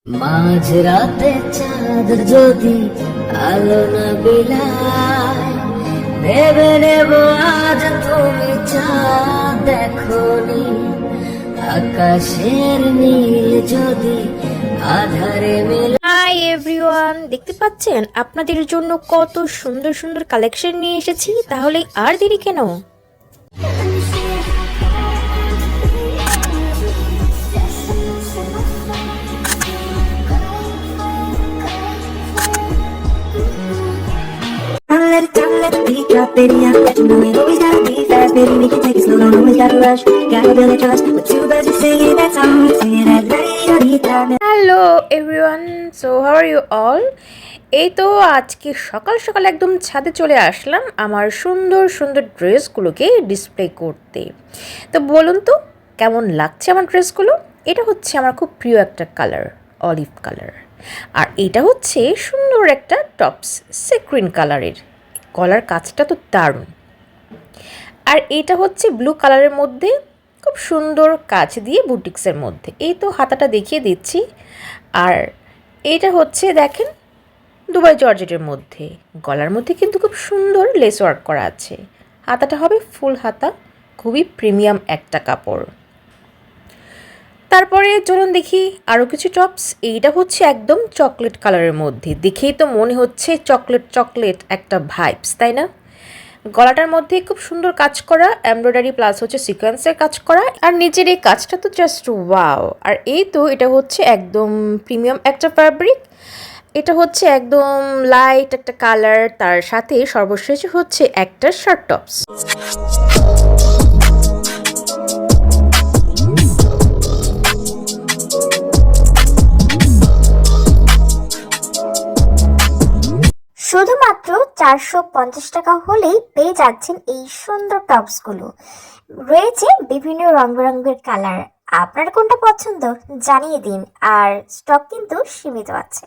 মাঝরাতে চাঁদ যদি আলো না বিলায়, ভেবে নেব আজ তুমি চাঁদ দেখোনি। আকাশের নীল যদি আধারে মেলে। হাই এভরিওয়ান, দেখতে পাচ্ছেন আপনাদের জন্য কত সুন্দর সুন্দর কালেকশন নিয়ে এসেছি। তাহলে আর দেরি কেন? Hello everyone, so how are you all? এই তো আজকে সকাল সকাল একদম ছাদে চলে আসলাম আমার সুন্দর সুন্দর ড্রেসগুলোকে ডিসপ্লে করতে। তো বলুন তো কেমন লাগছে আমার ড্রেসগুলো? এটা হচ্ছে আমার খুব প্রিয় একটা কালার, অলিভ কালার। আর এটা হচ্ছে সুন্দর একটা টপস, সিক্রিন কালারের। গলার কাজটা তো দারুণ। আর এটা হচ্ছে ব্লু কালারের মধ্যে খুব সুন্দর কাজ দিয়ে বুটিক্সের মধ্যে। এই তো হাতাটা দেখিয়ে দিচ্ছি। আর এইটা হচ্ছে দেখেন দুবাই জর্জেটের মধ্যে, গলার মধ্যে কিন্তু খুব সুন্দর লেস ওয়ার্ক করা আছে। হাতাটা হবে ফুল হাতা, খুবই প্রিমিয়াম একটা কাপড়। তারপরে চলুন দেখি আরও কিছু টপস। এইটা হচ্ছে একদম চকলেট কালারের মধ্যে, দেখেই তো মনে হচ্ছে চকলেট চকলেট একটা ভাইবস, তাই না? গলাটার মধ্যে খুব সুন্দর কাজ করা, এমব্রয়ডারি প্লাস হচ্ছে সিকোয়েন্সের কাজ করা। আর নিচের এই কাজটা তো জাস্ট ওয়াও। আর এই তো এটা হচ্ছে একদম প্রিমিয়াম একটা ফ্যাব্রিক। এটা হচ্ছে একদম লাইট একটা কালার, তার সাথে সর্বশেষ হচ্ছে একটা শার্ট টপস। শুধুমাত্র 450 টাকা হলেই পেয়ে যাচ্ছেন এই সুন্দর টপসগুলো। রয়েছে বিভিন্ন রং বেরঙের কালার। আপনার কোনটা পছন্দ জানিয়ে দিন, আর স্টক কিন্তু সীমিত আছে।